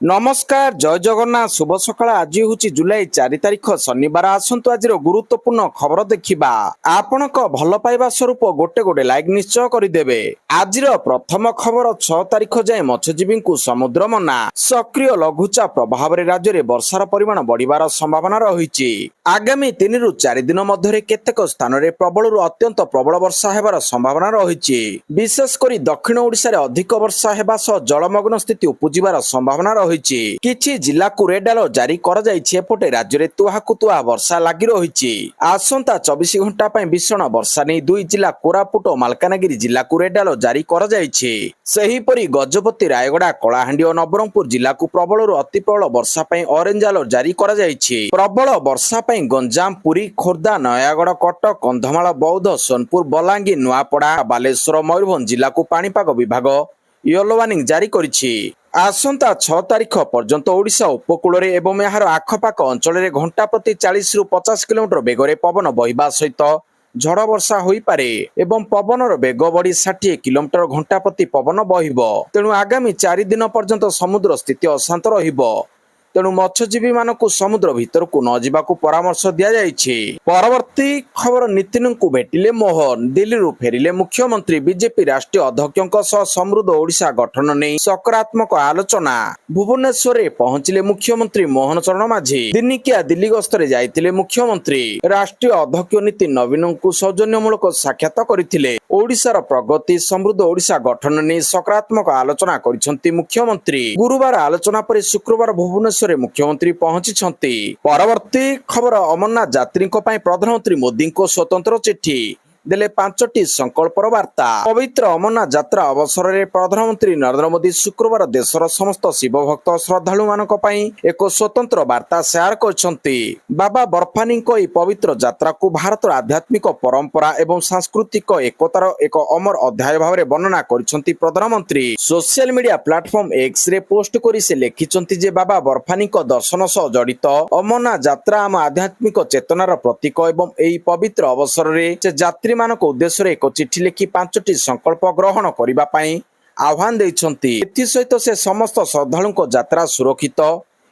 नमस्कार जय जगन्नाथ शुभ सकाळ आज हूँ जुलाई 4 तारिख शनिवार आसतु आज गुरुत्वपूर्ण खबर देखा आपणक भल पाइबा स्वरूप गोटे गोटे लाइक निश्चय करदेवे आज प्रथम खबर 6 तारिख जाए मत्स्यजीवी को समुद्र मना सक्रिय लघुचाप प्रभाव राज्य में वर्षार परिमाण बढ़िबार संभावना रही आगामी 3 रु 4 दिन मध्य केतेक स्थान में प्रबल अत्यंत प्रबल वर्षा होबार संभावना रही विशेषकर दक्षिण ओडिशा रे अधिक वर्षा हेबा सह जलमग्न स्थिति उपजिबार संभावना रही किछि जिला को रेड अलर्ट जारी कर जाइछि एपटे राज्य रे तुहाकु तुहा वर्षा लागि रहिछि आसंता 24 घंटा पय भीषण वर्षा नै दुई जिला कोरापुट और मालकानगिरी जिला को रेड अलर्ट जारी कर जाइछि सेही परि गजपति रायगड़ा कलाहांडी और नवरंगपुर जिला को प्रबल रु अति प्रबल वर्षा पय ऑरेंज अलर्ट जारी कर जाइछि प्रबल वर्षा पय गंजाम पुरी खोर्धा नयागड़ कटक कंधमाल बौद्ध सोनपुर बलांगीर नुआपड़ा बालेश्वर मयूरभंज जिला को पाणीपाग विभाग येलो वार्निंग जारी करिछि आसंता 6 तारिख पर्यंत ओडिशा उपकूल रे एवं यार आखपाख अंचल रे घंटा प्रति 40 रु 50 किलोमीटर बेगरे पवन बहिबा सहित झड़ वर्षा होई पारे एवं पवनर बेग बढ़ी 60 किलोमीटर घंटा प्रति पवन बहिबो तेणु आगामी 4 दिन पर्यंत समुद्र स्थिति अशांत रहिबो तेणु मत्स्यजीवी मानक समुद्र भीतर को न जावाक परामर्श दिया जाइछि। परवर्ती खबर नितिन को भेटिले मोहन दिल्ली रु फेरिले मुख्यमंत्री बीजेपी राष्ट्रीय अध्यक्षों सह समृद्ध ओडिशा गठन नहीं सकारात्मक आलोचना भुवनेश्वर रे पहुंचिले मुख्यमंत्री मोहन चरण माझी दिनिकिया दिल्ली गस्तरे जाइतिले मुख्यमंत्री राष्ट्रीय अध्यक्ष नितिन नवीन को सौजन्यमूलक साक्षात करथिले ओडिशार प्रगति समृद्ध ओडिशा गठन नहीं सकारात्मक आलोचना करिसंती मुख्यमंत्री गुरुवार आलोचना पर शुक्रवार भुवनेश्वर मुख्यमंत्री पहुंची परवर्ती खबर अमरनाथ यात्री प्रधानमंत्री मोदी को स्वतंत्र चिट्ठी देले 5टी संकल्पर वार्ता पवित्र अमरनाथ यात्रा अवसर में प्रधानमंत्री नरेंद्र मोदी शुक्रवार देशर समस्त शिव भक्त श्रद्धालु मानक एक स्वतंत्र वार्ता शेयर करछंती बाबा बर्फानी पवित्र यात्रा को भारत आध्यात्मिक परंपरा एवं सांस्कृतिक एकतार एक अमर अध्याय भाव में वर्णना करछंती प्रधानमंत्री social media platform X ray post करी से लिखिछंती जे बाबा बर्फानी दर्शन सह जड़ित अमरनाथ यात्रा आम आध्यात्मिक चेतनार प्रतीक एवं एही पवित्र अवसर में यात्री मानक उद्देश्य एक चिठी लिखि 5टी संकल्प ग्रहण करने आह्वान देइछंती एथि सहित से समस्त श्रद्धालु यात्रा सुरक्षित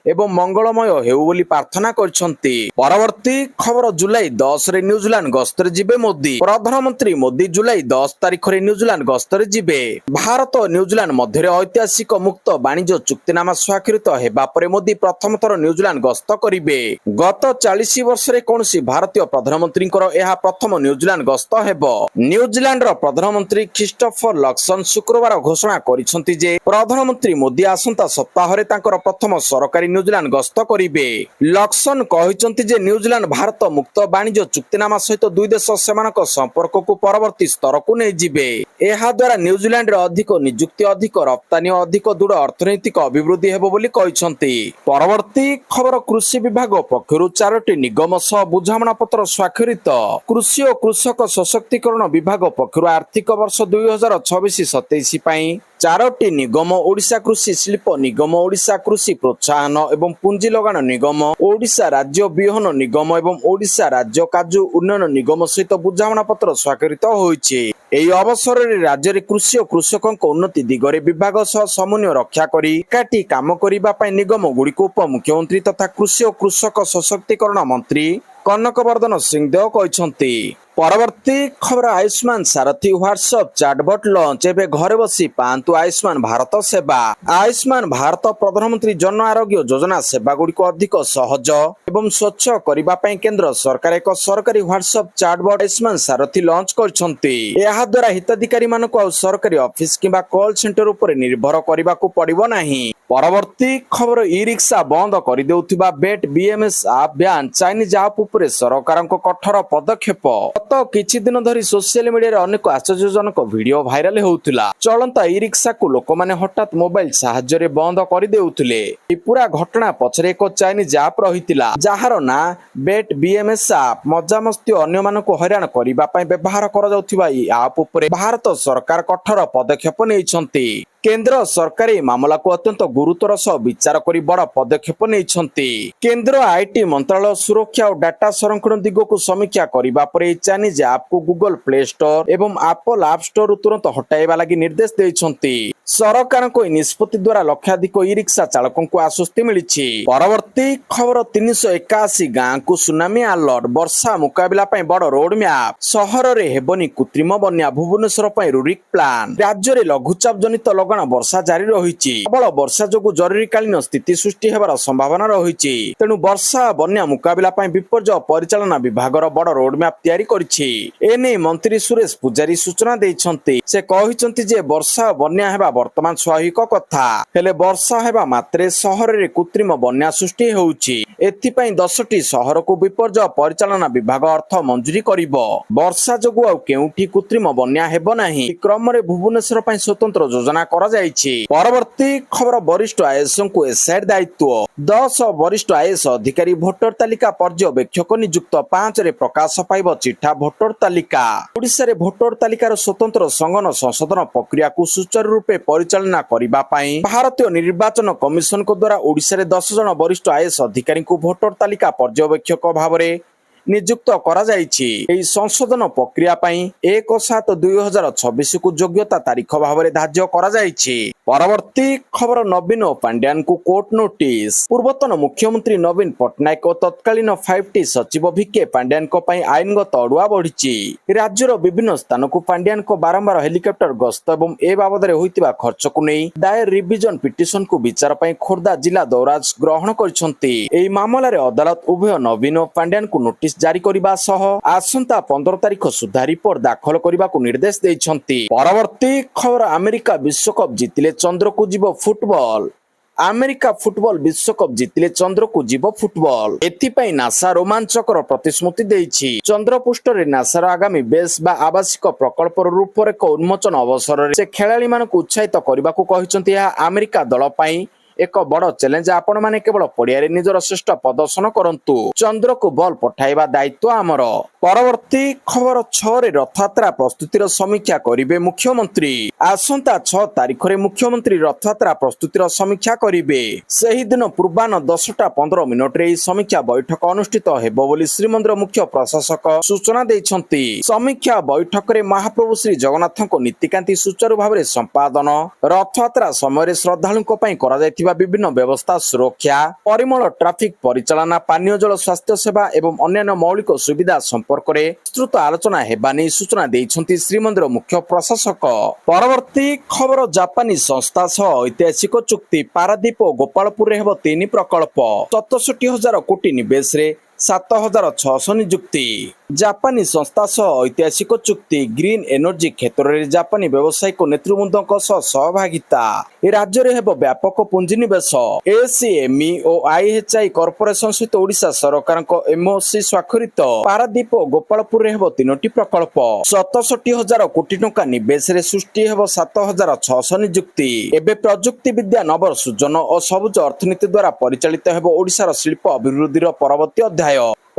एवं मंगलमय हेउ बोली प्रार्थना करछंती। परवर्ती खबर जुलाई 10 रे न्यूजीलैंड गस्तरे जिबे मोदी प्रधानमंत्री मोदी जुलाई 10 तारिख रे न्यूजीलैंड गस्तरे जिबे भारत और न्यूजीलैंड मध्य ऐतिहासिक मुक्त वाणिज्य चुक्तिनामा स्वाक्षरित हेबा परे मोदी प्रथम थर न्यूजीलैंड गस्त करिवे गत 40 वर्ष रे कोनसी भारतीय प्रधानमंत्री यह प्रथम न्यूजीलैंड गस्त हेबो न्यूजीलैंड रो प्रधानमंत्री क्रिस्टोफर लक्सन शुक्रवार घोषणा करिसंती जे प्रधानमंत्री मोदी आसंता सप्ताह रे तांकर प्रथम सरकारी न्यूजीलैंड गस्त करिवे लक्सन कहिसंती जे न्यूजीलैंड भारत मुक्त वाणिज्य चुक्तिनामा सहित दुई देश सेमानक संपर्क को परवर्ती स्तर को नै जिबे एहा द्वारा न्यूजीलैंड रे अधिक नियुक्ति अधिक रप्तानी और अधिक दृढ़ अर्थनैतिक अभिवृद्धि हेबो बोली कहिसंती। परवर्ती खबर कृषि विभाग पक्षरु 4टी निगम सह बुझामणा पत्र स्वाक्षरित कृषि और कृषक सशक्तिकरण विभाग पक्षरु आर्थिक वर्ष 2026-27 पई 4टी निगम ओडिशा कृषि शिल्प निगम ओडिशा कृषि प्रोत्साहन एवं पुंजी लगान निगम ओडिशा राज्य बिहन निगम एवं ओडिशा राज्य काजू उन्नयन निगम सहित बुझामणा पत्र स्वाक्षरित होईछि। एही अवसर रे राज्य रे कृषि और कृषकों उन्नति दिगरे विभाग सह समन्वय रक्षा करी एकाठी काम करिबा पई निगम गुड़िक उप मुख्यमंत्री तथा कृषि और कृषक सशक्तिकरण मंत्री कनकवर्धन सिंहदेव कहिसंती। परवर्ती खबर आयुष्मान सारथी व्हाट्सएप चैटबॉट लॉन्च एवं घरे बसी पांतु आयुष्मान भारत सेवा आयुष्मान भारत प्रधानमंत्री जन आरोग्य योजना सेवा गुड़िक अधिक सहज एवं स्वच्छ करने केंद्र सरकार एक सरकारी व्हाट्सएप चैटबॉट आयुष्मान सारथी लॉन्च करछंती। एहा द्वारा हिताधिकारी मानक सरकारी ऑफिस किंबा कॉल सेंटर उपर निर्भर करने को पड़िबो नाही। परवर्ती खबर ई रिक्शा बंद कर देउथिबा बेट BMS app ban Chinese app उपरे सरकार कठोर पदक्षेप गत किछि दिन धरी सोशल मीडिया रे अनेक आश्चर्यजनक वीडियो वायरल होउथिला चलंता ई रिक्शा को लोक माने हठात मोबाइल सहायता रे बंद कर देउथिले ए पूरा घटना पछरे एक चाइनीज ऐप रहितिला जहार ना बेट बीएमएस ऐप मजामस्ती अन्य मानको हैरान करिबा पय व्यवहार करा जाउथिबा ई ऐप उपरे भारत सरकार कठोर पदक्षेप नेइछंती। केंद्र सरकार मामला को अत्यंत गुरुतर सह विचार करी बड़ पदक्षेप नेइछंती। केंद्र आईटी मंत्रालय सुरक्षा और डाटा संरक्षण दिग को समीक्षा करिबा परे चाइनीज ऐप को गूगल प्ले स्टोर एवं एप्पल ऐप स्टोर तुरंत हटाइबा लागि निर्देश देइछंती। ସରକାରଙ୍କ ଏହି ନିଷ୍ପତ୍ତି ଦ୍ୱାରା ଲକ୍ଷାଧିକ ଇ ରିକ୍ସା ଚାଳକଙ୍କୁ ଆଶ୍ୱସ୍ତି ମିଳିଛି। ପରବର୍ତ୍ତୀ ଖବର 381 ଗାଁକୁ ସୁନାମି ଆଲର୍ଟ, ବର୍ଷା ମୁକାବିଲା ପାଇଁ ବଡ଼ ରୋଡ ମ୍ୟାପ, ସହରରେ ହେବନି କୃତ୍ରିମ ବନ୍ୟା, ଭୁବନେଶ୍ୱର ପାଇଁ ରୁରିକ୍ ପ୍ଲାନ। ରାଜ୍ୟରେ ଲଘୁଚାପ ଜନିତ ଲଗାଣ ବର୍ଷା ଜାରି ରହିଛି। ପ୍ରବଳ ବର୍ଷା ଯୋଗୁଁ ଜରୁରୀକାଳୀନ ସ୍ଥିତି ସୃଷ୍ଟି ହେବାର ସମ୍ଭାବନା ରହିଛି। ତେଣୁ ବର୍ଷା ବନ୍ୟା ମୁକାବିଲା ପାଇଁ ବିପର୍ଯ୍ୟୟ ପରିଚାଳନା ବିଭାଗର ବଡ଼ ରୋଡ ମ୍ୟାପ ତିଆରି କରିଛି। ଏନେଇ ମନ୍ତ୍ରୀ ସୁରେଶ ପୂଜାରୀ ସୂଚନା ଦେଇଛନ୍ତି। ସେ କହିଛନ୍ତି ଯେ ବର୍ଷା ବନ୍ୟା ହେବା ବର୍ତ୍ତମାନ ସ୍ୱାଭାବିକ କଥା, ହେଲେ ବର୍ଷା ହେବା ମାତ୍ରେ ସହରରେ କୃତ୍ରିମ ବନ୍ୟା ସୃଷ୍ଟି ହେଉଛି। ଏଥିପାଇଁ 10ଟି ସହରକୁ ବିପର୍ଯ୍ୟୟ ପରିଚାଳନା ବିଭାଗ ଅର୍ଥ ମଞ୍ଜୁରୀ କରିବ। ବର୍ଷା ଯୋଗୁଁ ଆଉ କେଉଁଠି କୃତ୍ରିମ ବନ୍ୟା ହେବ ନାହିଁ। କ୍ରମରେ ଭୁବନେଶ୍ୱର ପାଇଁ ସ୍ୱତନ୍ତ୍ର ଯୋଜନା କରାଯାଇଛି। ପରବର୍ତ୍ତୀ ଖବର, ବରିଷ୍ଠ ଆଇଏଏସଙ୍କୁ ଏସ୍ଆଇର ଦାୟିତ୍ୱ। 10 ବରିଷ୍ଠ ଆଇଏଏସ ଅଧିକାରୀ ଭୋଟର ତାଲିକା ପର୍ଯ୍ୟବେକ୍ଷକ ନିଯୁକ୍ତ। 5ରେ ପ୍ରକାଶ ପାଇବ ଚିଠା ଭୋଟର ତାଲିକା। ଓଡ଼ିଶାରେ ଭୋଟର ତାଲିକାର ସ୍ୱତନ୍ତ୍ର ସଂଗଠନ ସଂଶୋଧନ ପ୍ରକ୍ରିୟାକୁ ସୁଚାରୁ ରୂପେ ପରିଚାଳନା କରିବା ପାଇଁ ଭାରତୀୟ ନିର୍ବାଚନ କମିଶନଙ୍କ ଦ୍ୱାରା ଓଡ଼ିଶାରେ 10 ଜଣ ବରିଷ୍ଠ ଆଇଏଏସ ଅଧିକାରୀଙ୍କୁ ଭୋଟର ତାଲିକା ପର୍ଯ୍ୟବେକ୍ଷକ ଭାବରେ ନିଯୁକ୍ତ କରାଯାଇଛି। ଏହି ସଂଶୋଧନ ପ୍ରକ୍ରିୟା ପାଇଁ 1/7/2026କୁ ଯୋଗ୍ୟତା ତାରିଖ ଭାବରେ ଧାର୍ଯ୍ୟ କରାଯାଇଛି। ପରବର୍ତ୍ତୀ ଖବର, ନବୀନ ପାଣ୍ଡିଆନଙ୍କୁ କୋର୍ଟ ନୋଟିସ। ପୂର୍ବତନ ମୁଖ୍ୟମନ୍ତ୍ରୀ ନବୀନ ପଟ୍ଟନାୟକ ଓ ତତ୍କାଳୀନ 5ଟି ସଚିବ ଭିକେ ପାଣ୍ଡିଆନଙ୍କ ପାଇଁ ଆଇନଗତ ଅଡୁଆ ବଢିଛି। ରାଜ୍ୟର ବିଭିନ୍ନ ସ୍ଥାନକୁ ପାଣ୍ଡିଆନଙ୍କ ବାରମ୍ବାର ହେଲିକପ୍ଟର ଗସ୍ତ ଏବଂ ଏ ବାବଦରେ ହୋଇଥିବା ଖର୍ଚ୍ଚକୁ ନେଇ ଦାୟର ରିଭିଜନ ପିଟିସନକୁ ବିଚାର ପାଇଁ ଖୋର୍ଦ୍ଧା ଜିଲ୍ଲା ଦୌରାଜ ଗ୍ରହଣ କରିଛନ୍ତି। ଏହି ମାମଲାରେ ଅଦାଲତ ଉଭୟ ନବୀନ ଓ ପାଣ୍ଡିଆନଙ୍କୁ ନୋଟିସ ଜାରି କରିବା ସହ ଆସନ୍ତା 15 ତାରିଖ ସୁଦ୍ଧା ରିପୋର୍ଟ ଦାଖଲ କରିବାକୁ ନିର୍ଦ୍ଦେଶ ଦେଇଛନ୍ତି। ପରବର୍ତ୍ତୀ ଖବର, ଆମେରିକା ବିଶ୍ୱକପ୍ ଜିତିଲେ ଚନ୍ଦ୍ରକୁ ଯିବ ଫୁଟବଲ। ଆମେରିକା ଫୁଟବଲ ବିଶ୍ୱକପ୍ ଜିତିଲେ ଚନ୍ଦ୍ରକୁ ଯିବ ଫୁଟବଲ। ଏଥିପାଇଁ ନାସା ରୋମାଞ୍ଚକର ପ୍ରତିଶ୍ରୁତି ଦେଇଛି। ଚନ୍ଦ୍ରପୃଷ୍ଠରେ ନାସାର ଆଗାମୀ ବେସ୍ ବା ଆବାସିକ ପ୍ରକଳ୍ପର ରୂପରେଖ ଉନ୍ମୋଚନ ଅବସରରେ ସେ ଖେଳାଳିମାନଙ୍କୁ ଉତ୍ସାହିତ କରିବାକୁ କହିଛନ୍ତି। ଏହା ଆମେରିକା ଦଳ ପାଇଁ ଏକ ବଡ଼ ଚ୍ୟାଲେଞ୍ଜ। ଆପଣମାନେ କେବଳ ପଡ଼ିଆରେ ନିଜର ଶ୍ରେଷ୍ଠ ପ୍ରଦର୍ଶନ କରନ୍ତୁ। ଚନ୍ଦ୍ରକୁ ବଲ୍ ପଠାଇବା ଦାୟିତ୍ୱ ଆମର। ପରବର୍ତ୍ତୀ ଖବର, 6ରେ ରଥଯାତ୍ରା ପ୍ରସ୍ତୁତିର ସମୀକ୍ଷା କରିବେ ମୁଖ୍ୟମନ୍ତ୍ରୀ। ଆସନ୍ତା 6 ତାରିଖରେ ମୁଖ୍ୟମନ୍ତ୍ରୀ ରଥଯାତ୍ରା ପ୍ରସ୍ତୁତିର ସମୀକ୍ଷା କରିବେ। ସେହିଦିନ ପୂର୍ବାହ୍ନ 10:15ରେ ଏହି ସମୀକ୍ଷା ବୈଠକ ଅନୁଷ୍ଠିତ ହେବ ବୋଲି ଶ୍ରୀମନ୍ଦିର ମୁଖ୍ୟ ପ୍ରଶାସକ ସୂଚନା ଦେଇଛନ୍ତି। ସମୀକ୍ଷା ବୈଠକରେ ମହାପ୍ରଭୁ ଶ୍ରୀ ଜଗନ୍ନାଥଙ୍କ ନୀତିକାନ୍ତି ସୁଚାରୁ ଭାବରେ ସମ୍ପାଦନ, ରଥଯାତ୍ରା ସମୟରେ ଶ୍ରଦ୍ଧାଳୁଙ୍କ ପାଇଁ କରାଯାଇଥିବା ବିଭିନ୍ନ ବ୍ୟବସ୍ଥା, ସୁରକ୍ଷା, ପରିମଳ, ଟ୍ରାଫିକ ପରିଚାଳନା, ପାନୀୟ ଜଳ, ସ୍ୱାସ୍ଥ୍ୟ ସେବା ଏବଂ ଅନ୍ୟାନ୍ୟ ମୌଳିକ ସୁବିଧା ସମ୍ପର୍କରେ ବିସ୍ତୃତ ଆଲୋଚନା ହେବା ନେଇ ସୂଚନା ଦେଇଛନ୍ତି ଶ୍ରୀମନ୍ଦିର ମୁଖ୍ୟ ପ୍ରଶାସକ। ପରବର୍ତ୍ତୀ ଖବର, ଜାପାନୀ ସଂସ୍ଥା ସହ ଐତିହାସିକ ଚୁକ୍ତି। ପାରାଦୀପ ଓ ଗୋପାଳପୁରରେ ହେବ 3 ପ୍ରକଳ୍ପ। 67,000 କୋଟି ନିବେଶରେ 7,600 ନିଯୁକ୍ତି। ଜାପାନୀ ସଂସ୍ଥା ସହ ଐତିହାସିକ ଚୁକ୍ତି। ଗ୍ରୀନ୍ ଏନର୍ଜି କ୍ଷେତ୍ରରେ ଜାପାନୀ ବ୍ୟବସାୟିକ ନେତୃବୃନ୍ଦଙ୍କ ସହ ସହଭାଗିତା। ଏ ରାଜ୍ୟରେ ହେବ ବ୍ୟାପକ ପୁଞ୍ଜିନିବେଶ। ଏସିଏମଇ ଓ ଆଇଏଚଆଇ କର୍ପୋରେସନ ସହିତ ଓଡ଼ିଶା ସରକାରଙ୍କ ଏମଓସି ସ୍ୱାକ୍ଷରିତ। ପାରାଦୀପ ଓ ଗୋପାଳପୁରରେ ହେବ 3ଟି ପ୍ରକଳ୍ପ। 67,000 କୋଟି ଟଙ୍କା ନିବେଶରେ ସୃଷ୍ଟି ହେବ 7,600 ନିଯୁକ୍ତି। ଏବେ ପ୍ରଯୁକ୍ତି ବିଦ୍ୟା, ନବସୃଜନ ଓ ସବୁଜ ଅର୍ଥନୀତି ଦ୍ୱାରା ପରିଚାଳିତ ହେବ ଓଡ଼ିଶାର ଶିଳ୍ପ ଅଭିବୃଦ୍ଧିର ପରବର୍ତ୍ତୀ ଅଧ୍ୟାୟ।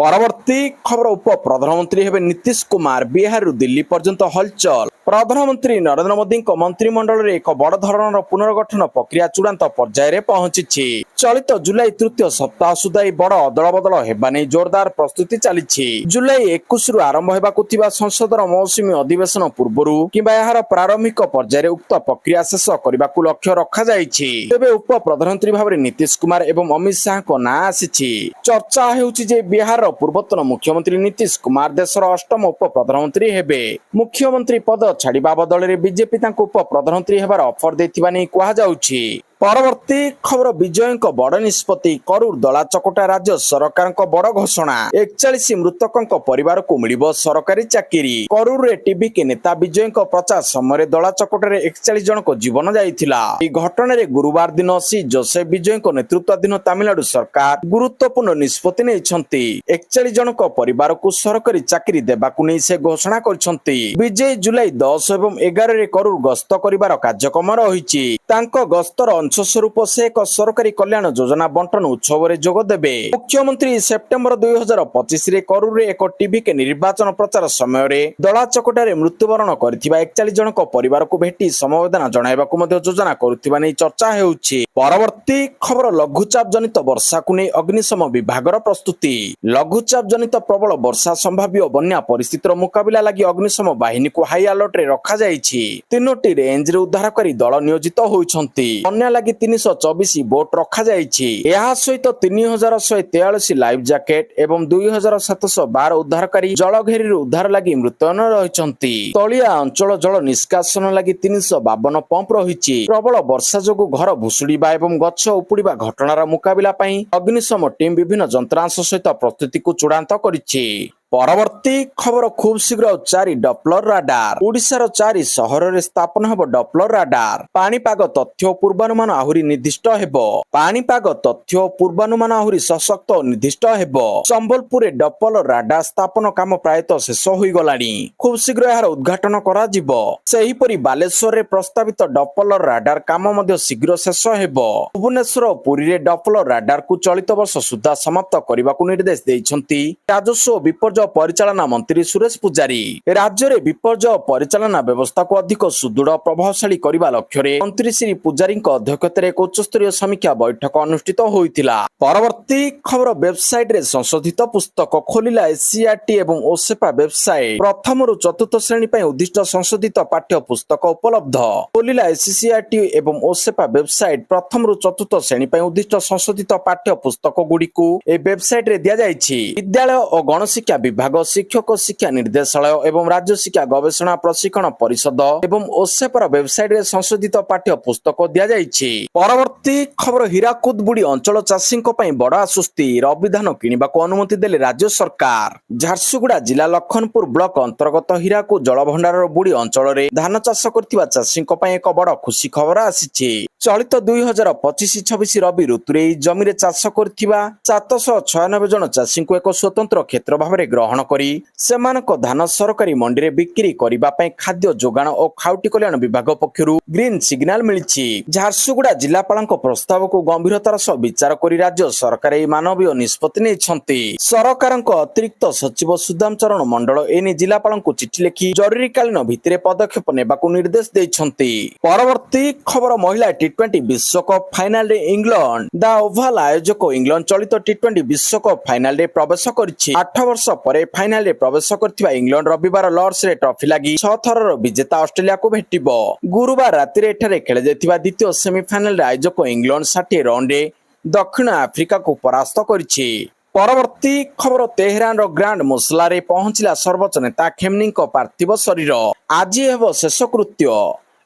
ପରବର୍ତ୍ତୀ ଖବର, ଉପପ୍ରଧାନମନ୍ତ୍ରୀ ହେବେ ନୀତିଶ କୁମାର। ବିହାରରୁ ଦିଲ୍ଲୀ ପର୍ଯ୍ୟନ୍ତ ହଲଚଲ। ପ୍ରଧାନମନ୍ତ୍ରୀ ନରେନ୍ଦ୍ର ମୋଦିଙ୍କ ମନ୍ତ୍ରିମଣ୍ଡଳରେ ଏକ ବଡ଼ ଧରଣର ପୁନର୍ଗଠନ ପ୍ରକ୍ରିୟା ଚୂଡ଼ାନ୍ତ ପର୍ଯ୍ୟାୟରେ ପହଞ୍ଚିଛି। ଚଳିତ ଜୁଲାଇ ତୃତୀୟ ସପ୍ତାହ ସୁଦ୍ଧା ଏହି ବଡ଼ ଅଦଳବଦଳ ହେବା ନେଇ ଜୋରଦାର ପ୍ରସ୍ତୁତି ଚାଲିଛି। ଜୁଲାଇ 21ରୁ ଆରମ୍ଭ ହେବାକୁ ଥିବା ସଂସଦର ମୌସୁମୀ ଅଧିବେଶନ ପୂର୍ବରୁ କିମ୍ବା ଏହାର ପ୍ରାରମ୍ଭିକ ପର୍ଯ୍ୟାୟରେ ଉକ୍ତ ପ୍ରକ୍ରିୟା ଶେଷ କରିବାକୁ ଲକ୍ଷ୍ୟ ରଖାଯାଇଛି। ତେବେ ଉପପ୍ରଧାନମନ୍ତ୍ରୀ ଭାବରେ ନୀତିଶ କୁମାର ଏବଂ ଅମିତ ଶାହଙ୍କ ନାଁ ଆସିଛି। ଚର୍ଚ୍ଚା ହେଉଛି ଯେ ବିହାରର ପୂର୍ବତନ ମୁଖ୍ୟମନ୍ତ୍ରୀ ନୀତିଶ କୁମାର ଦେଶର 8ମ ଉପପ୍ରଧାନମନ୍ତ୍ରୀ ହେବେ। ମୁଖ୍ୟମନ୍ତ୍ରୀ ପଦ ଛାଡ଼ିବା ବଦଳରେ ବିଜେପି ତାଙ୍କୁ ଉପପ୍ରଧାନମନ୍ତ୍ରୀ ହେବାର ଅଫର ଦେଇଥିବା ନେଇ କୁହାଯାଉଛି। ପରବର୍ତ୍ତୀ ଖବର, ବିଜୟଙ୍କ ବଡ଼ ନିଷ୍ପତ୍ତି। କରୁର ଦଳାଚକଟା ରାଜ୍ୟ ସରକାରଙ୍କ ବଡ଼ ଘୋଷଣା। 41 ମୃତକଙ୍କ ପରିବାରକୁ ମିଳିବ ସରକାରୀ ଚାକିରି। କରୁରରେ ଟିଭିକେ ନେତା ବିଜୟଙ୍କ ପ୍ରଚାର ସମୟରେ ଦଳାଚକଟାରେ 41 ଜଣଙ୍କ ଜୀବନ ଯାଇଥିଲା। ଏହି ଘଟଣାରେ ଗୁରୁବାର ଦିନ ଶ୍ରୀ ଜୋସେଫ ବିଜୟଙ୍କ ନେତୃତ୍ୱାଧୀନ ତାମିଲନାଡୁ ସରକାର ଗୁରୁତ୍ୱପୂର୍ଣ୍ଣ ନିଷ୍ପତ୍ତି ନେଇଛନ୍ତି। 41 ଜଣଙ୍କ ପରିବାରକୁ ସରକାରୀ ଚାକିରି ଦେବାକୁ ନେଇ ସେ ଘୋଷଣା କରିଛନ୍ତି। ବିଜୟ ଜୁଲାଇ 10 ଏବଂ 11ରେ କରୁର ଗସ୍ତ କରିବାର କାର୍ଯ୍ୟକ୍ରମ ରହିଛି। ତାଙ୍କ ଗସ୍ତର ଅଂଶ ସ୍ୱରୂପ ସେ ଏକ ସରକାରୀ କଲ୍ୟାଣ ଯୋଜନା ବଣ୍ଟନ ଉତ୍ସବରେ ଯୋଗ ଦେବେ। ମୁଖ୍ୟମନ୍ତ୍ରୀ ସେପ୍ଟେମ୍ବର 2025ରେ କରୁରରେ ଏକ ଟିଭିକେ ନିର୍ବାଚନ ପ୍ରଚାର ସମୟରେ ଦଳାଚକଟାରେ ମୃତ୍ୟୁବରଣ କରିଥିବା 41 ଜଣଙ୍କ ପରିବାରକୁ ଭେଟି ସମବେଦନା ଜଣାଇବାକୁ ମଧ୍ୟ ଯୋଜନା କରୁଥିବା ନେଇ ଚର୍ଚ୍ଚା ହେଉଛି। ପରବର୍ତ୍ତୀ ଖବର ଲଘୁଚାପ ଜନିତ ବର୍ଷାକୁ ନେଇ ଅଗ୍ନିଶମ ବିଭାଗର ପ୍ରସ୍ତୁତି। ଲଘୁଚାପ ଜନିତ ପ୍ରବଳ ବର୍ଷା ସମ୍ଭାବ୍ୟ ବନ୍ୟା ପରିସ୍ଥିତିର ମୁକାବିଲା ଲାଗି ଅଗ୍ନିଶମ ବାହିନୀକୁ ହାଇ ଆଲର୍ଟରେ ରଖାଯାଇଛି। 3ଟି ରେଞ୍ଜରେ ଉଦ୍ଧାରକାରୀ ଦଳ ନିୟୋଜିତ ହୋଇଛନ୍ତି। ବନ୍ୟା ଲାଗି 324 ବୋଟ ରଖାଯାଇଛି। ଏହା ସହିତ 3143 ଲାଇଫ୍ ଜ୍ୟାକେଟ ଏବଂ 2712 ଉଦ୍ଧାରକାରୀ ଜଳଘେରିରୁ ଉଦ୍ଧାର ଲାଗି ମୁତୟନ ରହିଛନ୍ତି। ତଳିଆ ଅଞ୍ଚଳ ଜଳ ନିଷ୍କାସନ ଲାଗି 352 ପମ୍ପ ରହିଛି। ପ୍ରବଳ ବର୍ଷା ଯୋଗୁଁ ଘର ଭୁଶୁଡିବା ଏବଂ ଗଛ ଉପୁଡିବା ଘଟଣାର ମୁକାବିଲା ପାଇଁ ଅଗ୍ନିଶମ ଟିମ୍ ବିଭିନ୍ନ ଯନ୍ତ୍ରାଂଶ ସହିତ ପ୍ରସ୍ତୁତିକୁ ଚୂଡାନ୍ତ କରିଛି। ପରବର୍ତ୍ତୀ ଖବର ଖୁବ୍ ଶୀଘ୍ର 4 ଡପଲର ରାଡାର। ଓଡ଼ିଶାର 4 ସହରରେ ସ୍ଥାପନ ହେବ ଡପଲର ରାଡାର। ପାଣିପାଗ ତଥ୍ୟ ଓ ପୂର୍ବାନୁମାନ ଆହୁରି ନିର୍ଦ୍ଦିଷ୍ଟ ହେବ। ପାଣିପାଗ ତଥ୍ୟ ଓ ପୂର୍ବାନୁମାନ ଆହୁରି ସଶକ୍ତ ଓ ନିର୍ଦ୍ଦିଷ୍ଟ ହେବ। ସମ୍ବଲପୁରରେ ଡପଲର ରାଡାର ସ୍ଥାପନ କାମ ପ୍ରାୟତଃ ଶେଷ ହୋଇଗଲାଣି। ଖୁବ୍ ଶୀଘ୍ର ଏହାର ଉଦ୍ଘାଟନ କରାଯିବ। ସେହିପରି ବାଲେଶ୍ୱରରେ ପ୍ରସ୍ତାବିତ ଡପଲର ରାଡାର କାମ ମଧ୍ୟ ଶୀଘ୍ର ଶେଷ ହେବ। ଭୁବନେଶ୍ୱର ଓ ପୁରୀରେ ଡପଲର ରାଡାରକୁ ଚଳିତ ବର୍ଷ ସୁଦ୍ଧା ସମାପ୍ତ କରିବାକୁ ନିର୍ଦ୍ଦେଶ ଦେଇଛନ୍ତି ରାଜସ୍ୱ ଓ ବିପର୍ଯ୍ୟୟ ପରିଚାଳନା ମନ୍ତ୍ରୀ ସୁରେଶ ପୂଜାରୀ। ରାଜ୍ୟରେ ବିପର୍ଯ୍ୟୟ ପରିଚାଳନା ବ୍ୟବସ୍ଥାକୁ ଅଧିକ ସୁଦୃଢ ପ୍ରଭାବଶାଳୀ କରିବା ଲକ୍ଷ୍ୟରେ ମନ୍ତ୍ରୀ ଶ୍ରୀ ପୂଜାରୀଙ୍କ ଅଧ୍ୟକ୍ଷତାରେ ଏକ ଉଚ୍ଚସ୍ତରୀୟ ସମୀକ୍ଷା ବୈଠକ ଅନୁଷ୍ଠିତ ହୋଇଥିଲା। ପରବର୍ତ୍ତୀ ଖବର ୱେବସାଇଟରେ ସଂଶୋଧିତ ପୁସ୍ତକ ଖୋଲିଲା ଏସିଆରଟି ଏବଂ ଓସେପା ୱେବସାଇଟ। ପ୍ରଥମରୁ ଚତୁର୍ଥ ଶ୍ରେଣୀ ପାଇଁ ଉଦ୍ଦିଷ୍ଟ ସଂଶୋଧିତ ପାଠ୍ୟ ପୁସ୍ତକ ଉପଲବ୍ଧ। ଖୋଲିଲା ଏସିଆରଟି ଏବଂ ଓସେପା ୱେବସାଇଟ। ପ୍ରଥମରୁ ଚତୁର୍ଥ ଶ୍ରେଣୀ ପାଇଁ ଉଦ୍ଦିଷ୍ଟ ସଂଶୋଧିତ ପାଠ୍ୟ ପୁସ୍ତକ ଗୁଡ଼ିକୁ ଏହି ୱେବସାଇଟରେ ଦିଆଯାଇଛି। ବିଦ୍ୟାଳୟ ଓ ଗଣଶିକ୍ଷା ବିଭାଗ, ଶିକ୍ଷକ ଶିକ୍ଷା ନିର୍ଦ୍ଦେଶାଳୟ ଏବଂ ରାଜ୍ୟ ଶିକ୍ଷା ଗବେଷଣା ପ୍ରଶିକ୍ଷଣ ପରିଷଦ ଏବଂ ଓସେପାର ୱେବସାଇଟରେ ସଂଶୋଧିତ ପାଠ୍ୟ ପୁସ୍ତକ ଦିଆଯାଇଛି। ପରବର୍ତ୍ତୀ ଖବର ହୀରାକୁଦ ବୁଡି ଅଞ୍ଚଳ ଚାଷୀଙ୍କ ପାଇଁ ବଡ ଆଶ୍ୱସ୍ତି। ରବି ଧାନ କିଣିବାକୁ ଅନୁମତି ଦେଲେ ରାଜ୍ୟ ସରକାର। ଝାରସୁଗୁଡା ଜିଲ୍ଲା ଲଖନପୁର ବ୍ଲକ ଅନ୍ତର୍ଗତ ହୀରାକୁଦ ଜଳଭଣ୍ଡାରର ବୁଡି ଅଞ୍ଚଳରେ ଧାନ ଚାଷ କରୁଥିବା ଚାଷୀଙ୍କ ପାଇଁ ଏକ ବଡ ଖୁସି ଖବର ଆସିଛି। ଚଳିତ 2025-26 ରବି ଋତୁରେ ଏହି ଜମିରେ ଚାଷ କରୁଥିବା 796 ଜଣ ଚାଷୀଙ୍କୁ ଏକ ସ୍ୱତନ୍ତ୍ର କ୍ଷେତ୍ର ଭାବରେ ଗ୍ରହଣ କରି ସେମାନଙ୍କ ଧାନ ସରକାରୀ ମଣ୍ଡିରେ ବିକ୍ରି କରିବା ପାଇଁ ଖାଦ୍ୟ ଯୋଗାଣ ଓ ଖାଉଟି କଲ୍ୟାଣ ବିଭାଗ ପକ୍ଷରୁ ଗ୍ରୀନ ସିଗ୍ନାଲ ମିଳିଛି। ଝାରସୁଗୁଡା ଜିଲ୍ଲାପାଳଙ୍କ ପ୍ରସ୍ତାବକୁ ଗମ୍ଭୀରତାର ସହ ବିଚାର କରି ରାଜ୍ୟ ସରକାର ଏହି ମାନବୀୟ ନିଷ୍ପତ୍ତି ନେଇଛନ୍ତି। ସରକାରଙ୍କ ଅତିରିକ୍ତ ସଚିବ ସୁଦାମ ଚରଣ ମଣ୍ଡଳ ଏନେଇ ଜିଲ୍ଲାପାଳଙ୍କୁ ଚିଠି ଲେଖି ଜରୁରୀକାଳୀନ ଭିତ୍ତିରେ ପଦକ୍ଷେପ ନେବାକୁ ନିର୍ଦ୍ଦେଶ ଦେଇଛନ୍ତି। ପରବର୍ତ୍ତୀ ଖବର ମହିଳା ଟି20 ବିଶ୍ୱକପ୍ ଫାଇନାଲରେ ଇଂଲଣ୍ଡ। ଦ ଓଭାଲ ଆୟୋଜକ ଇଂଲଣ୍ଡ ଚଳିତ ଟି20 ବିଶ୍ୱକପ୍ ଫାଇନାଲରେ ପ୍ରବେଶ କରିଛି। 8 ବର୍ଷ ପରେ ଫାଇନାଲରେ ପ୍ରବେଶ କରିଥିବା ଇଂଲଣ୍ଡ ରବିବାର ଲର୍ଡସରେ ଟ୍ରଫି ଲାଗି 6 ଥରର ବିଜେତା ଅଷ୍ଟ୍ରେଲିଆକୁ ଭେଟିବ। ଗୁରୁବାର ରାତିରେ ଏଠାରେ ଖେଳାଯାଇଥିବା ଦ୍ୱିତୀୟ ସେମିଫାଇନାଲରେ ଆୟୋଜକ ଇଂଲଣ୍ଡ 60 ରନରେ ଦକ୍ଷିଣ ଆଫ୍ରିକାକୁ ପରାସ୍ତ କରିଛି। ପରବର୍ତ୍ତୀ ଖବର ତେହେରାନର ଗ୍ରାଣ୍ଡ ମୁସଲାରେ ପହଞ୍ଚିଲା ସର୍ବୋଚ୍ଚ ନେତା ଖେମ୍ନିଙ୍କ ପାର୍ଥିବ ଶରୀର। ଆଜି ହେବ ଶେଷକୃତ୍ୟ।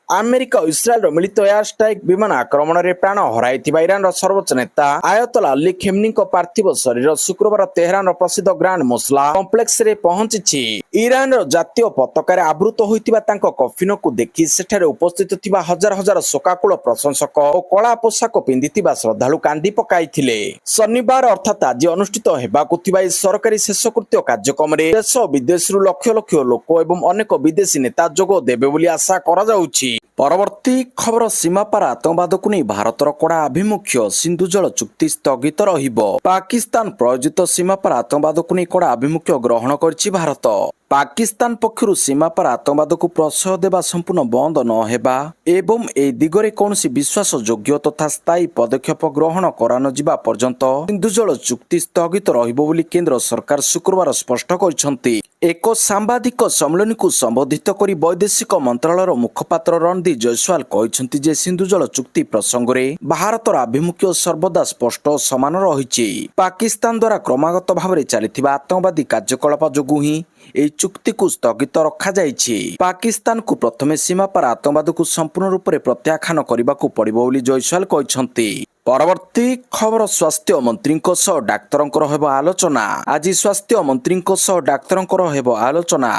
ଆମେରିକା ଓ ଇସ୍ରାଏଲର ମିଳିତ ଏୟାର ଷ୍ଟ୍ରାଇକ୍ ବିମାନ ଆକ୍ରମଣରେ ପ୍ରାଣ ହରାଇଥିବା ଇରାନର ସର୍ବୋଚ୍ଚ ନେତା ଆୟତୋଲା ଅଲି ଖେମ୍ନିଙ୍କ ପାର୍ଥିବ ଶରୀର ଶୁକ୍ରବାର ତେହେରାନର ପ୍ରସିଦ୍ଧ ଗ୍ରାଣ୍ଡ ମୁସଲା କମ୍ପ୍ଲେକ୍ସରେ ପହଞ୍ଚିଛି। ଇରାନର ଜାତୀୟ ପତାକାରେ ଆବୃତ ହୋଇଥିବା ତାଙ୍କ କଫିନକୁ ଦେଖି ସେଠାରେ ଉପସ୍ଥିତ ଥିବା ହଜାର ହଜାର ଶୋକାକୁଳ ପ୍ରଶଂସକ ଓ କଳା ପୋଷାକ ପିନ୍ଧିଥିବା ଶ୍ରଦ୍ଧାଳୁ କାନ୍ଦି ପକାଇଥିଲେ। ଶନିବାର ଅର୍ଥାତ୍ ଆଜି ଅନୁଷ୍ଠିତ ହେବାକୁ ଥିବା ଏହି ସରକାରୀ ଶେଷକୃତ୍ୟ କାର୍ଯ୍ୟକ୍ରମରେ ଦେଶ ବିଦେଶରୁ ଲକ୍ଷ ଲକ୍ଷ ଲୋକ ଏବଂ ଅନେକ ବିଦେଶୀ ନେତା ଯୋଗ ଦେବେ ବୋଲି ଆଶା କରାଯାଉଛି। ପରବର୍ତ୍ତୀ ଖବର ସୀମାପାର ଆତଙ୍କବାଦକୁ ନେଇ ଭାରତର କଡ଼ା ଆଭିମୁଖ୍ୟ। ସିନ୍ଧୁ ଜଳ ଚୁକ୍ତି ସ୍ଥଗିତ ରହିବ। ପାକିସ୍ତାନ ପ୍ରାୟୋଜିତ ସୀମାପାର ଆତଙ୍କବାଦକୁ ନେଇ କଡ଼ା ଆଭିମୁଖ୍ୟ ଗ୍ରହଣ କରିଛି ଭାରତ। ପାକିସ୍ତାନ ପକ୍ଷରୁ ସୀମାପାର ଆତଙ୍କବାଦକୁ ପ୍ରଶ୍ରୟ ଦେବା ସମ୍ପୂର୍ଣ୍ଣ ବନ୍ଦ ନ ହେବା ଏବଂ ଏହି ଦିଗରେ କୌଣସି ବିଶ୍ୱାସଯୋଗ୍ୟ ତଥା ସ୍ଥାୟୀ ପଦକ୍ଷେପ ଗ୍ରହଣ କରାନଯିବା ପର୍ଯ୍ୟନ୍ତ ସିନ୍ଧୁ ଜଳ ଚୁକ୍ତି ସ୍ଥଗିତ ରହିବ ବୋଲି କେନ୍ଦ୍ର ସରକାର ଶୁକ୍ରବାର ସ୍ପଷ୍ଟ କରିଛନ୍ତି। ଏକ ସାମ୍ବାଦିକ ସମ୍ମିଳନୀକୁ ସମ୍ବୋଧିତ କରି ବୈଦେଶିକ ମନ୍ତ୍ରଣାଳୟର ମୁଖପାତ୍ର ରଣଦୀପ ଜୟସ୍ୱାଲ କହିଛନ୍ତି ଯେ ସିନ୍ଧୁ ଜଳ ଚୁକ୍ତି ପ୍ରସଙ୍ଗରେ ଭାରତର ଆଭିମୁଖ୍ୟ ସର୍ବଦା ସ୍ପଷ୍ଟ ଓ ସମାନ ରହିଛି। ପାକିସ୍ତାନ ଦ୍ୱାରା କ୍ରମାଗତ ଭାବରେ ଚାଲିଥିବା ଆତଙ୍କବାଦୀ କାର୍ଯ୍ୟକଳାପ ଯୋଗୁଁ ହିଁ ଏହି ଚୁକ୍ତିକୁ ସ୍ଥଗିତ ରଖାଯାଇଛି। ପାକିସ୍ତାନକୁ ପ୍ରଥମେ ସୀମାପାର ଆତଙ୍କବାଦକୁ ସମ୍ପୂର୍ଣ୍ଣ ରୂପରେ ପ୍ରତ୍ୟାଖ୍ୟାନ କରିବାକୁ ପଡ଼ିବ ବୋଲି ଜୟସ୍ୱାଲ କହିଛନ୍ତି। ପରବର୍ତ୍ତୀ ଖବର ସ୍ୱାସ୍ଥ୍ୟ ମନ୍ତ୍ରୀଙ୍କ ସହ ଡାକ୍ତରଙ୍କର ହେବ ଆଲୋଚନା। ଆଜି ସ୍ୱାସ୍ଥ୍ୟ ମନ୍ତ୍ରୀଙ୍କ ସହ ଡାକ୍ତରଙ୍କର ହେବ ଆଲୋଚନା।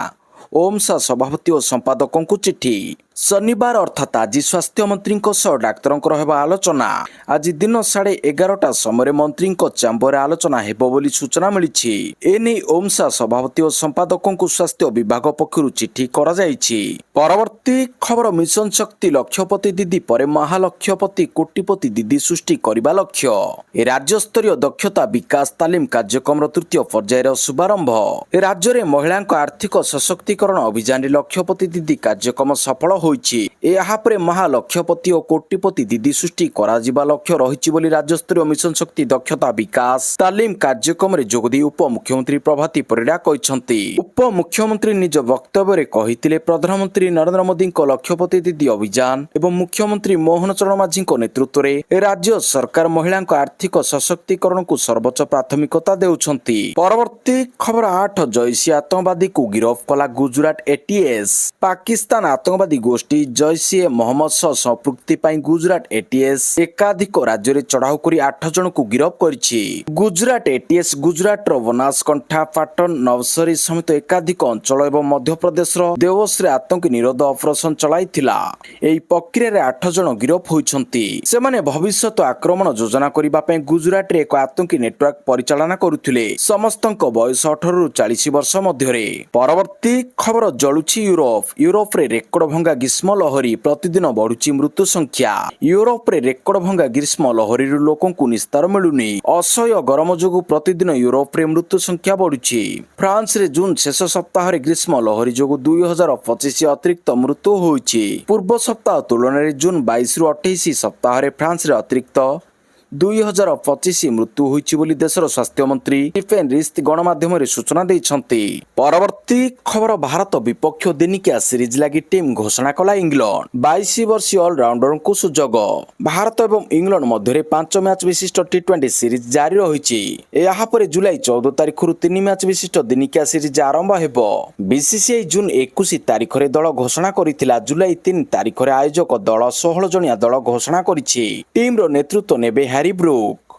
ଓମସା ସଭାପତି ଓ ସମ୍ପାଦକଙ୍କୁ ଚିଠି। ଶନିବାର ଅର୍ଥାତ୍ ଆଜି ସ୍ୱାସ୍ଥ୍ୟ ମନ୍ତ୍ରୀଙ୍କ ସହ ଡାକ୍ତରଙ୍କର ହେବ ଆଲୋଚନା। ଆଜି ଦିନ 11:30 ସମୟରେ ମନ୍ତ୍ରୀଙ୍କ ଚାମ୍ବରରେ ଆଲୋଚନା ହେବ ବୋଲି ସୂଚନା ମିଳିଛି। ଏନେଇ ଓମସା ସଭାପତି ଓ ସମ୍ପାଦକଙ୍କୁ ସ୍ୱାସ୍ଥ୍ୟ ବିଭାଗ ପକ୍ଷରୁ ଚିଠି କରାଯାଇଛି। ପରବର୍ତ୍ତୀ ଖବର ମିଶନ ଶକ୍ତି ଲକ୍ଷପତି ଦିଦି ପରେ ମହାଲକ୍ଷପତି କୋଟିପତି ଦିଦି ସୃଷ୍ଟି କରିବା ଲକ୍ଷ୍ୟ। ଏ ରାଜ୍ୟସ୍ତରୀୟ ଦକ୍ଷତା ବିକାଶ ତାଲିମ କାର୍ଯ୍ୟକ୍ରମର ତୃତୀୟ ପର୍ଯ୍ୟାୟର ଶୁଭାରମ୍ଭ। ରାଜ୍ୟରେ ମହିଳାଙ୍କ ଆର୍ଥିକ ସଶକ୍ତିକରଣ ଅଭିଯାନରେ ଲକ୍ଷପତି ଦିଦି କାର୍ଯ୍ୟକ୍ରମ ସଫଳ ହୋଇଛି। ଏହାପରେ ମହାଲକ୍ଷପତି ଓ କୋଟିପତି ଦିଦି ସୃଷ୍ଟି କରାଯିବା ଲକ୍ଷ୍ୟ ରହିଛି ବୋଲି ରାଜ୍ୟସ୍ତରୀୟ ମିଶନ ଶକ୍ତି ଦକ୍ଷତା ବିକାଶ ତାଲିମ କାର୍ଯ୍ୟକ୍ରମରେ ଯୋଗଦେଇ ଉପମୁଖ୍ୟମନ୍ତ୍ରୀ ପ୍ରଭାତୀ ପରିଡ଼ା କହିଛନ୍ତି। ଉପମୁଖ୍ୟମନ୍ତ୍ରୀ ନିଜ ବକ୍ତବ୍ୟରେ କହିଥିଲେ, ପ୍ରଧାନମନ୍ତ୍ରୀ ନରେନ୍ଦ୍ର ମୋଦିଙ୍କ ଲକ୍ଷପତି ଦିଦି ଅଭିଯାନ ଏବଂ ମୁଖ୍ୟମନ୍ତ୍ରୀ ମୋହନ ଚରଣ ମାଝୀଙ୍କ ନେତୃତ୍ୱରେ ରାଜ୍ୟ ସରକାର ମହିଳାଙ୍କ ଆର୍ଥିକ ସଶକ୍ତିକରଣକୁ ସର୍ବୋଚ୍ଚ ପ୍ରାଥମିକତା ଦେଉଛନ୍ତି। ପରବର୍ତ୍ତୀ ଖବର 8 ଜୈସି ଆତଙ୍କବାଦୀକୁ ଗିରଫ କଲା ଗୁଜରାଟ ଏଟିଏସ୍। ପାକିସ୍ତାନ ଆତଙ୍କବାଦୀ ଗୋଷ୍ଠୀ ଜୈସି ଏ ମହମ୍ମଦ ସହ ସମ୍ପୃକ୍ତି ପାଇଁ ଗୁଜରାଟ ଏଟିଏସ୍ ଏକାଧିକ ରାଜ୍ୟରେ ଚଢ଼ାଉ କରି 8 ଜଣଙ୍କୁ ଗିରଫ କରିଛି। ଗୁଜରାଟ ଏଟିଏସ୍ ଗୁଜରାଟର ବନାସକଣ୍ଠା, ପାଟନ, ନଭସରୀ ସମେତ ଏକାଧିକ ଅଞ୍ଚଳ ଏବଂ ମଧ୍ୟପ୍ରଦେଶର ଦେଓସରେ ଆତଙ୍କୀ ନିରୋଧ ଅପରେସନ ଚଳାଇଥିଲା। ଏହି ପ୍ରକ୍ରିୟାରେ 8 ଜଣ ଗିରଫ ହୋଇଛନ୍ତି। ସେମାନେ ଭବିଷ୍ୟତ ଆକ୍ରମଣ ଯୋଜନା କରିବା ପାଇଁ ଗୁଜରାଟରେ ଏକ ଆତଙ୍କୀ ନେଟୱାର୍କ ପରିଚାଳନା କରୁଥିଲେ। ସମସ୍ତଙ୍କ ବୟସ 18ରୁ 40 ବର୍ଷ ମଧ୍ୟରେ। ପରବର୍ତ୍ତୀ ଖବର ଜଳୁଛି ୟୁରୋପରେ ରେକର୍ଡ ଭଙ୍ଗା ଗ୍ରୀଷ୍ମ ଲହରୀ, ପ୍ରତିଦିନ ବଢୁଛି ମୃତ୍ୟୁ ସଂଖ୍ୟା। ୟୁରୋପରେ ରେକର୍ଡ ଭଙ୍ଗା ଗ୍ରୀଷ୍ମ ଲହରୀରୁ ଲୋକଙ୍କୁ ନିସ୍ତାର ମିଳୁନି। ଅସହ୍ୟ ଗରମ ଯୋଗୁଁ ପ୍ରତିଦିନ ୟୁରୋପରେ ମୃତ୍ୟୁ ସଂଖ୍ୟା ବଢୁଛି। ଫ୍ରାନ୍ସରେ ଜୁନ ଶେଷ ସପ୍ତାହରେ ଗ୍ରୀଷ୍ମ ଲହରୀ ଯୋଗୁଁ 2025 ଅତିରିକ୍ତ ମୃତ୍ୟୁ ହୋଇଛି। ପୂର୍ବ ସପ୍ତାହ ତୁଳନାରେ ଜୁନ 22ରୁ 28 ସପ୍ତାହରେ ଫ୍ରାନ୍ସରେ ଅତିରିକ୍ତ 2025 ମୃତ୍ୟୁ ହୋଇଛି ବୋଲି ଦେଶର ସ୍ୱାସ୍ଥ୍ୟ ମନ୍ତ୍ରୀ ଷ୍ଟିଫେନ୍ ରିସ୍କ ଗଣମାଧ୍ୟମରେ ସୂଚନା ଦେଇଛନ୍ତି। ପରବର୍ତ୍ତୀ ଖବର ଭାରତ ବିପକ୍ଷ ଦିନିକିଆ ସିରିଜ ଲାଗି ଟିମ୍ ଘୋଷଣା କଲା ଇଂଲଣ୍ଡ। 22 ବର୍ଷୀୟ ଅଲରାଉଣ୍ଡରଙ୍କୁ ସୁଯୋଗ। ଭାରତ ଏବଂ ଇଂଲଣ୍ଡ ମଧ୍ୟରେ 5 ମ୍ୟାଚ୍ ବିଶିଷ୍ଟ ଟି20 ସିରିଜ ଜାରି ରହିଛି। ଏହାପରେ ଜୁଲାଇ 14 ତାରିଖରୁ 3 ମ୍ୟାଚ୍ ବିଶିଷ୍ଟ ଦିନିକିଆ ସିରିଜ ଆରମ୍ଭ ହେବ। ବିସିସିଆଇ ଜୁନ 21 ତାରିଖରେ ଦଳ ଘୋଷଣା କରିଥିଲା। ଜୁଲାଇ 3 ତାରିଖରେ ଆୟୋଜକ ଦଳ 16 ଜଣିଆ ଦଳ ଘୋଷଣା କରିଛି। ଟିମ୍ର ନେତୃତ୍ୱ ନେବେ ହ୍ୟାରି ବ୍ରୁକ୍।